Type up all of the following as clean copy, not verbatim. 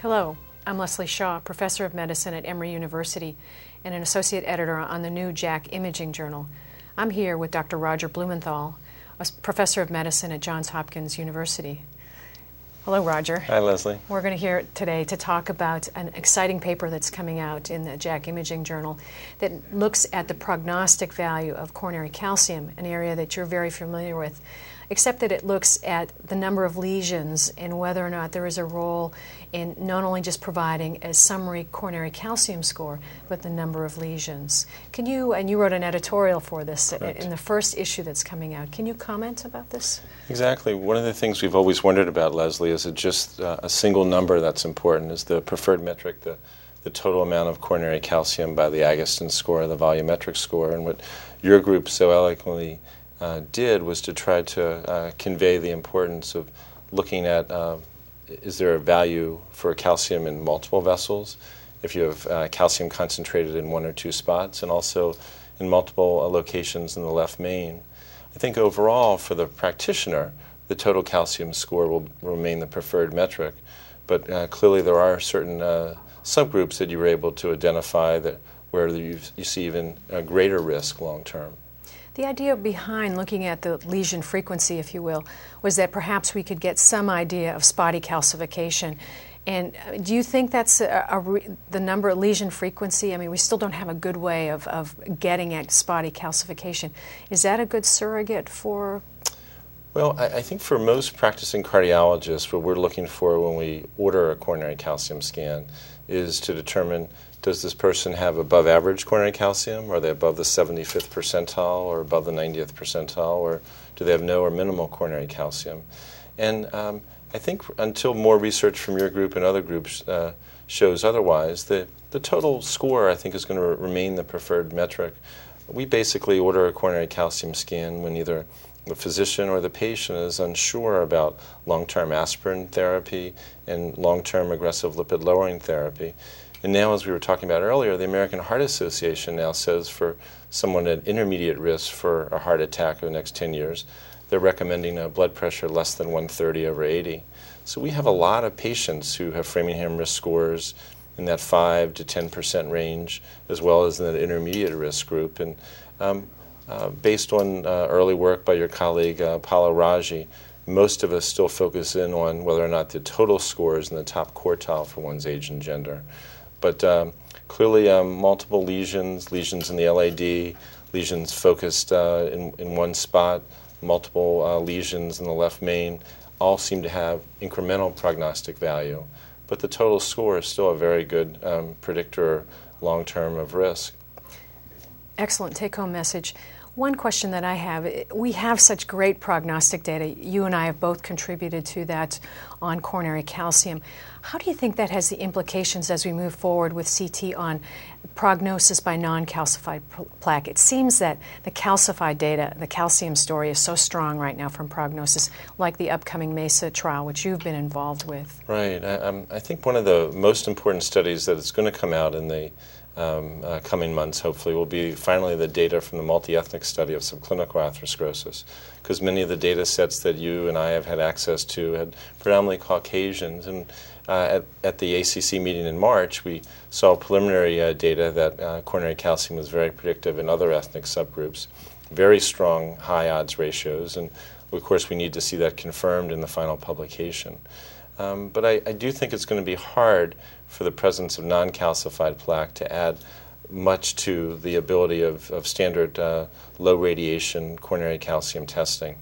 Hello, I'm Leslie Shaw, Professor of Medicine at Emory University and an Associate Editor on the new JACC Imaging Journal. I'm here with Dr. Roger Blumenthal, a Professor of Medicine at Johns Hopkins University. Hello, Roger. Hi, Leslie. We're going to hear today to talk about an exciting paper that's coming out in the JACC Imaging Journal that looks at the prognostic value of coronary calcium, an area that you're very familiar with, except that it looks at the number of lesions and whether or not there is a role in not only just providing a summary coronary calcium score, but the number of lesions. Can you, and you wrote an editorial for this in the first issue that's coming out, can you comment about this? Exactly. One of the things we've always wondered about, Leslie, is it just a single number that's important? Is the preferred metric the total amount of coronary calcium by the Agatston score, the volumetric score? And what your group so eloquently did was to try to convey the importance of looking at is there a value for calcium in multiple vessels, if you have calcium concentrated in one or two spots, and also in multiple locations in the left main. I think overall for the practitioner, the total calcium score will remain the preferred metric, but clearly there are certain subgroups that you were able to identify that where you see even a greater risk long term. The idea behind looking at the lesion frequency, if you will, was that perhaps we could get some idea of spotty calcification. And do you think that's the number of lesion frequency? I mean, we still don't have a good way of getting at spotty calcification. Is that a good surrogate for? Well, I think for most practicing cardiologists, what we're looking for when we order a coronary calcium scan is to determine, does this person have above average coronary calcium? Are they above the 75th percentile or above the 90th percentile? Or do they have no or minimal coronary calcium? And I think until more research from your group and other groups shows otherwise, the total score I think is going to remain the preferred metric. We basically order a coronary calcium scan when either the physician or the patient is unsure about long-term aspirin therapy and long-term aggressive lipid-lowering therapy. And now, as we were talking about earlier, the American Heart Association now says for someone at intermediate risk for a heart attack over the next 10 years, they're recommending a blood pressure less than 130/80. So we have a lot of patients who have Framingham risk scores in that 5 to 10% range, as well as in that intermediate risk group. And based on early work by your colleague Paolo Raggi, most of us still focus in on whether or not the total score is in the top quartile for one's age and gender. But clearly multiple lesions in the LAD, lesions focused in one spot, multiple lesions in the left main, all seem to have incremental prognostic value. But the total score is still a very good predictor long-term of risk. Excellent take-home message. One question that I have, we have such great prognostic data. You and I have both contributed to that on coronary calcium. How do you think that has the implications as we move forward with CT on prognosis by non-calcified plaque? It seems that the calcified data, the calcium story, is so strong right now from prognosis, like the upcoming MESA trial, which you've been involved with. Right. I think one of the most important studies that is going to come out in the coming months, hopefully, will be finally the data from the multi-ethnic study of subclinical atherosclerosis, because many of the data sets that you and I have had access to had predominantly Caucasians. And at the ACC meeting in March, we saw preliminary data that coronary calcium was very predictive in other ethnic subgroups, very strong high odds ratios, and of course we need to see that confirmed in the final publication. But I do think it's going to be hard for the presence of non-calcified plaque to add much to the ability of standard low radiation coronary calcium testing.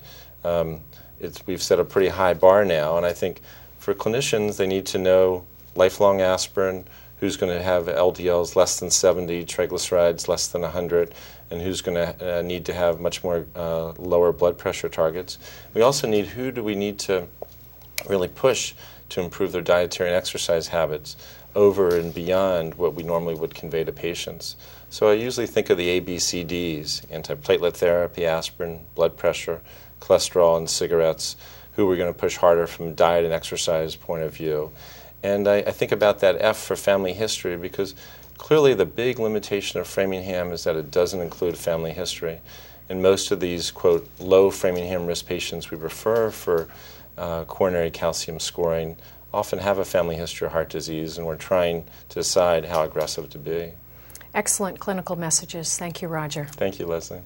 We've set a pretty high bar now, and I think for clinicians they need to know lifelong aspirin, who's going to have LDLs less than 70, triglycerides less than 100, and who's going to need to have much more lower blood pressure targets. We also need who do we need to really push to improve their dietary and exercise habits over and beyond what we normally would convey to patients. So I usually think of the ABCDs, antiplatelet therapy, aspirin, blood pressure, cholesterol, and cigarettes, who we're going to push harder from a diet and exercise point of view. And I think about that F for family history, because clearly the big limitation of Framingham is that it doesn't include family history. And most of these, quote, low Framingham risk patients we refer for coronary calcium scoring often have a family history of heart disease, and we're trying to decide how aggressive to be. Excellent clinical messages. Thank you, Roger. Thank you, Leslie.